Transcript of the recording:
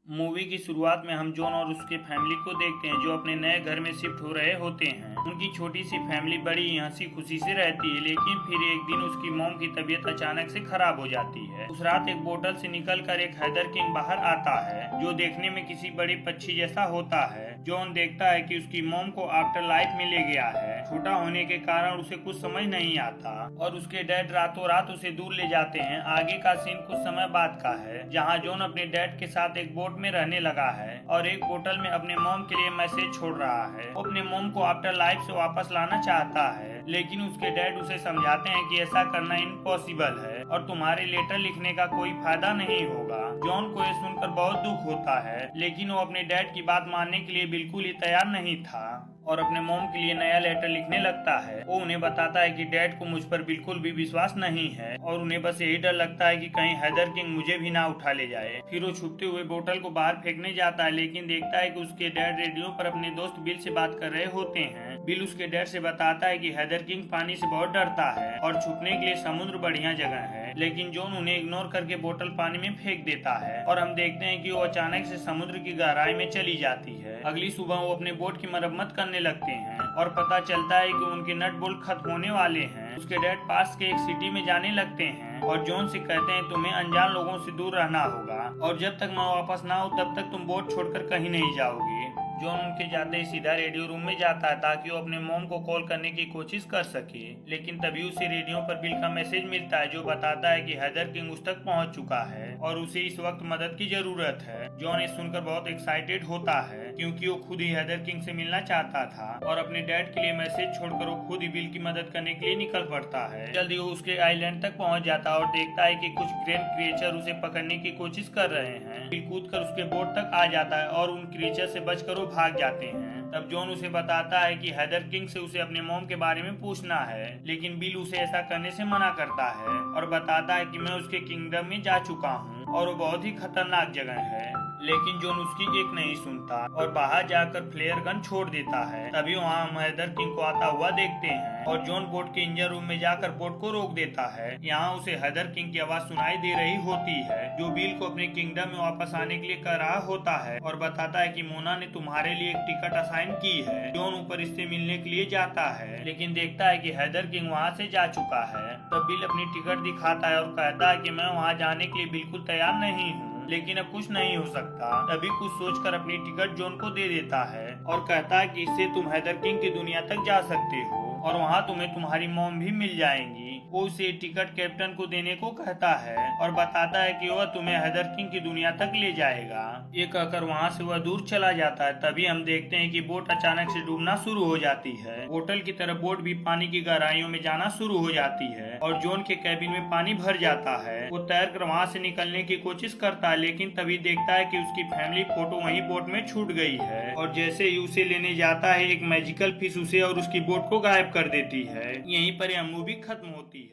Movie की शुरुआत में हम जॉन और उसके फैमिली को देखते हैं जो अपने नए घर में शिफ्ट हो रहे होते हैं। उनकी छोटी सी फैमिली बड़ी हंसी खुशी से रहती है, लेकिन फिर एक दिन उसकी मॉम की तबीयत अचानक से खराब हो जाती है। उस रात एक बोतल से निकलकर एक हैदर किंग बाहर आता है जो देखने में किसी बड़े पक्षी जैसा होता है। जॉन देखता है कि उसकी मॉम को आफ्टर लाइफ में ले गया है। छोटा होने के कारण उसे कुछ समझ नहीं आता और उसके डैड रातों रात उसे दूर ले जाते हैं। आगे का सीन कुछ समय बाद का है जहाँ जॉन अपने डैड के साथ एक बोट में रहने लगा है और एक बोतल में अपने मॉम के लिए मैसेज छोड़ रहा है। वो अपने मॉम को आफ्टर लाइफ से वापस लाना चाहता है, लेकिन उसके डैड उसे समझाते हैं कि ऐसा करना इम्पॉसिबल है और तुम्हारे लेटर लिखने का कोई फायदा नहीं होगा। जॉन को यह सुनकर बहुत दुख होता है, लेकिन वो अपने डैड की बात मानने के लिए बिल्कुल ही तैयार नहीं था और अपने मॉम के लिए नया लेटर लिखने लगता है। वो उन्हें बताता है कि डैड को मुझ पर बिल्कुल भी विश्वास नहीं है और उन्हें बस यही डर लगता है कि कहीं हैदर किंग मुझे भी ना उठा ले जाए। फिर वो छुपते हुए बोतल को बाहर फेंकने जाता है, लेकिन देखता है कि उसके डैड रेडियो पर अपने दोस्त बिल से बात कर रहे होते हैं। बिल उसके डैड से बताता है कि हैदर किंग पानी से बहुत डरता है और छुपने के लिए समुद्र बढ़िया जगह है, लेकिन जॉन उन्हें इग्नोर करके बोतल पानी में फेंक देता है और हम देखते हैं कि वो अचानक से समुद्र की गहराई में चली जाती है। अगली सुबह वो अपने बोट की मरम्मत करने लगते हैं और पता चलता है कि उनके नट बोल्ट खत्म होने वाले हैं। उसके डैड पास के एक सिटी में जाने लगते हैं और जॉन से कहते हैं तुम्हें अनजान लोगों से दूर रहना होगा और जब तक मैं वापस ना आऊं तब तक तुम बोट छोड़कर कहीं नहीं जाओगे। जॉन उनके जाते ही सीधा रेडियो रूम में जाता है ताकि वो अपने मॉम को कॉल करने की कोशिश कर सके, लेकिन तभी उसे रेडियो पर बिल का मैसेज मिलता है जो बताता है कि हैदर किंग उस तक पहुंच चुका है और उसे इस वक्त मदद की जरूरत है। जॉन ये सुनकर बहुत एक्साइटेड होता है क्योंकि वो खुद ही हैदर किंग से मिलना चाहता था और अपने डैड के लिए मैसेज छोड़कर वो खुद ही बिल की मदद करने के लिए निकल पड़ता है। जल्दी वो उसके आइलैंड तक पहुंच जाता है और देखता है कि कुछ ग्रेट क्रिएचर उसे पकड़ने की कोशिश कर रहे हैं। बिल कूदकर उसके बोट तक आ जाता है और उन क्रिएचर से बचकर वो भाग जाते हैं। तब जॉन उसे बताता है कि हैदर किंग से उसे अपने मॉम के बारे में पूछना है, लेकिन बिल उसे ऐसा करने से मना करता है और बताता है कि मैं उसके किंगडम में जा चुका हूँ और वो बहुत ही खतरनाक जगह है। लेकिन जॉन उसकी एक नहीं सुनता और बाहर जाकर फ्लेयर गन छोड़ देता है। तभी वहाँ हम हैदर किंग को आता हुआ देखते हैं और जॉन बोट के इंजन रूम में जाकर बोट को रोक देता है। यहाँ उसे हैदर किंग की आवाज सुनाई दे रही होती है जो बिल को अपने किंगडम में वापस आने के लिए कह रहा होता है और बताता है कि मोना ने तुम्हारे लिए एक टिकट असाइन की है। जॉन ऊपर इससे मिलने के लिए जाता है, लेकिन देखता है कि हैदर किंग वहाँ से जा चुका है। तब बिल अपनी टिकट दिखाता है और कहता है कि मैं वहाँ जाने के लिए बिल्कुल तैयार नहीं हूँ, लेकिन अब कुछ नहीं हो सकता। तभी कुछ सोचकर अपनी टिकट जॉन को दे देता है और कहता है कि इससे तुम हैदर किंग की दुनिया तक जा सकते हो और वहाँ तुम्हें तुम्हारी मॉम भी मिल जाएंगी। वो उसे टिकट कैप्टन को देने को कहता है और बताता है कि वह तुम्हें हैदर किंग की दुनिया तक ले जाएगा। ये कहकर वहाँ से वह दूर चला जाता है। तभी हम देखते हैं कि बोट अचानक से डूबना शुरू हो जाती है। होटल की तरफ बोट भी पानी की गहराइयों में जाना शुरू हो जाती है और जॉन के कैबिन में पानी भर जाता है। वो तैरकर वहाँ से निकलने की कोशिश करता है, लेकिन तभी देखता है कि उसकी फैमिली फोटो वहीं बोट में छूट गई है और जैसे ही उसे लेने जाता है एक मैजिकल फिश उसे और उसकी बोट को गायब कर देती है। यहीं पर यह मूवी खत्म होती है।